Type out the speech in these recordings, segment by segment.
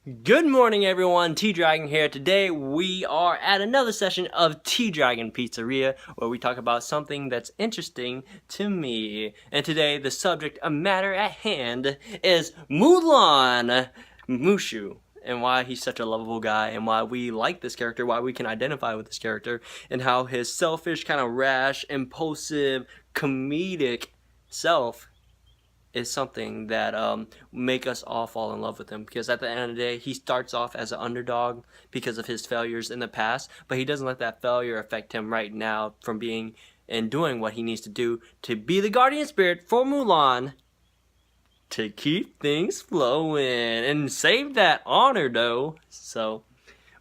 Good morning everyone, T-Dragon here. Today we are at another session of T-Dragon Pizzeria where we talk about something that's interesting to me. And today the subject matter at hand is Mulan Mushu, and why he's such a lovable guy, and why we like this character, why we can identify with this character, and how his selfish, kind of rash, impulsive, comedic self is something that make us all fall in love with him, because at the end of the day he starts off as an underdog because of his failures in the past, but he doesn't let that failure affect him right now from being and doing what he needs to do to be the guardian spirit for Mulan to keep things flowing and save that honor though. So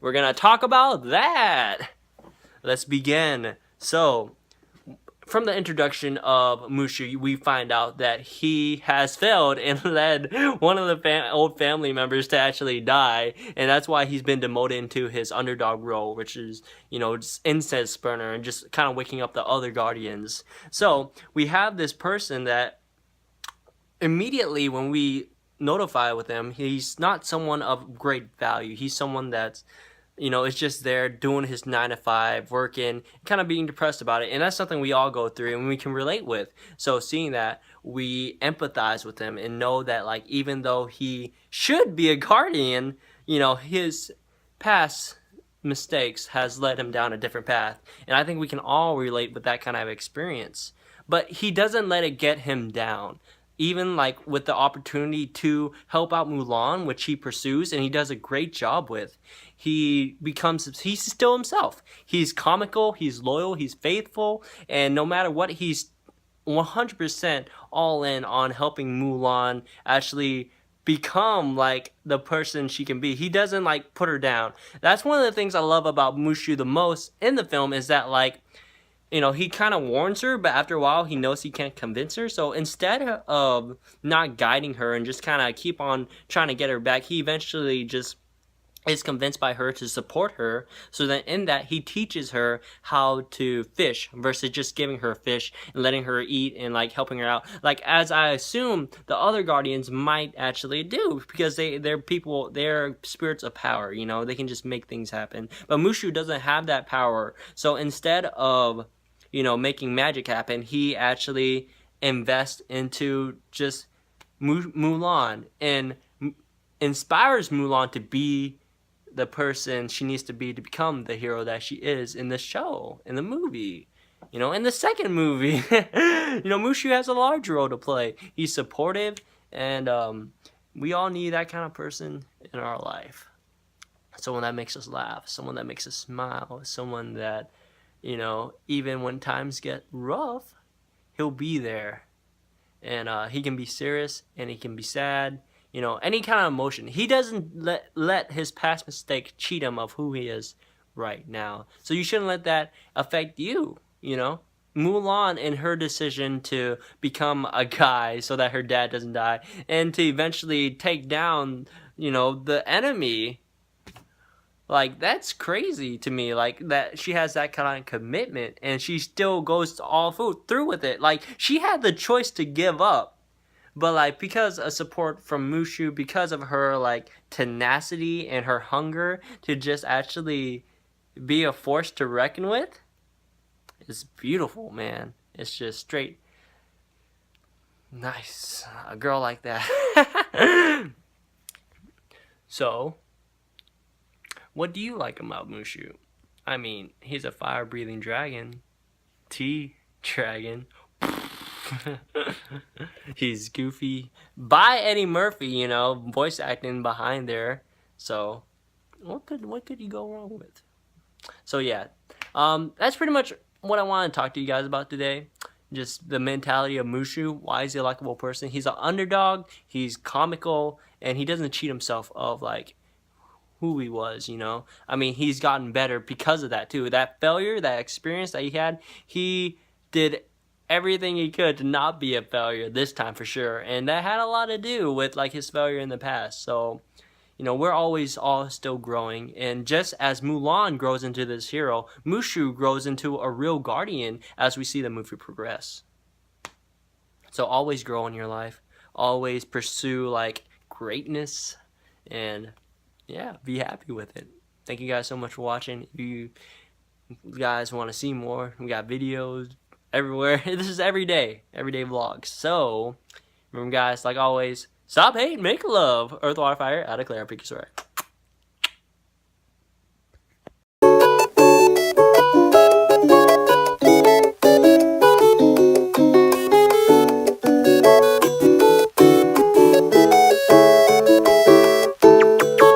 we're gonna talk about that. Let's begin. So from the introduction of Mushu, we find out that he has failed and led one of the old family members to actually die, and that's why he's been demoted into his underdog role, which is, you know, just incense burner and just kind of waking up the other guardians. So we have this person that immediately when we notify with him, he's not someone of great value. He's someone that's, you know, is just there doing his 9 to 5, working, kind of being depressed about it. And that's something we all go through and we can relate with. So seeing that, we empathize with him and know that, like, even though he should be a guardian, you know, his past mistakes has led him down a different path. And I think we can all relate with that kind of experience. But he doesn't let it get him down. Even like with the opportunity to help out Mulan, which he pursues and he does a great job with, he's still himself. He's comical, he's loyal, he's faithful, and no matter what, he's 100% all in on helping Mulan actually become like the person she can be. He doesn't like put her down. That's one of the things I love about Mushu the most in the film, is that, like, you know, he kind of warns her, but after a while he knows he can't convince her. So instead of not guiding her and just kind of keep on trying to get her back, he eventually just is convinced by her to support her. So then in that, he teaches her how to fish versus just giving her fish and letting her eat and like helping her out, like as I assume the other guardians might actually do, because they're people, they're spirits of power, you know, they can just make things happen. But Mushu doesn't have that power. So instead of, you know, making magic happen, he actually invests into just Mulan and inspires Mulan to be the person she needs to be to become the hero that she is in the show, in the movie. You know, in the second movie, you know, Mushu has a large role to play. He's supportive, and we all need that kind of person in our life. Someone that makes us laugh, someone that makes us smile, someone that, you know, even when times get rough, he'll be there. And he can be serious and he can be sad, you know, any kind of emotion. He doesn't let his past mistake cheat him of who he is right now. So you shouldn't let that affect you, you know. Mulan, in her decision to become a guy so that her dad doesn't die, and to eventually take down, you know, the enemy, like, that's crazy to me, like, that she has that kind of commitment and she still goes all through with it. Like, she had the choice to give up, but, like, because of support from Mushu, because of her, like, tenacity and her hunger to just actually be a force to reckon with, it's beautiful, man. It's just straight nice. A girl like that. So what do you like about Mushu? I mean, he's a fire-breathing dragon. T-Dragon. He's goofy. By Eddie Murphy, you know, voice acting behind there. So, what could you go wrong with? So yeah, that's pretty much what I want to talk to you guys about today. Just the mentality of Mushu. Why is he a likable person? He's an underdog. He's comical, and he doesn't cheat himself of, like, who he was, you know. I mean, he's gotten better because of that too. That failure, that experience that he had, he did everything he could to not be a failure this time for sure, and that had a lot to do with, like, his failure in the past. So, you know, we're always all still growing, and just as Mulan grows into this hero, Mushu grows into a real guardian as we see the movie progress. So always grow in your life, always pursue, like, greatness, and yeah, be happy with it. Thank you guys so much for watching. If you guys want to see more, we got videos everywhere. This is everyday vlogs. So remember guys, like always, stop hate, make love. Earth, water, fire, out of Claire, pick your sword.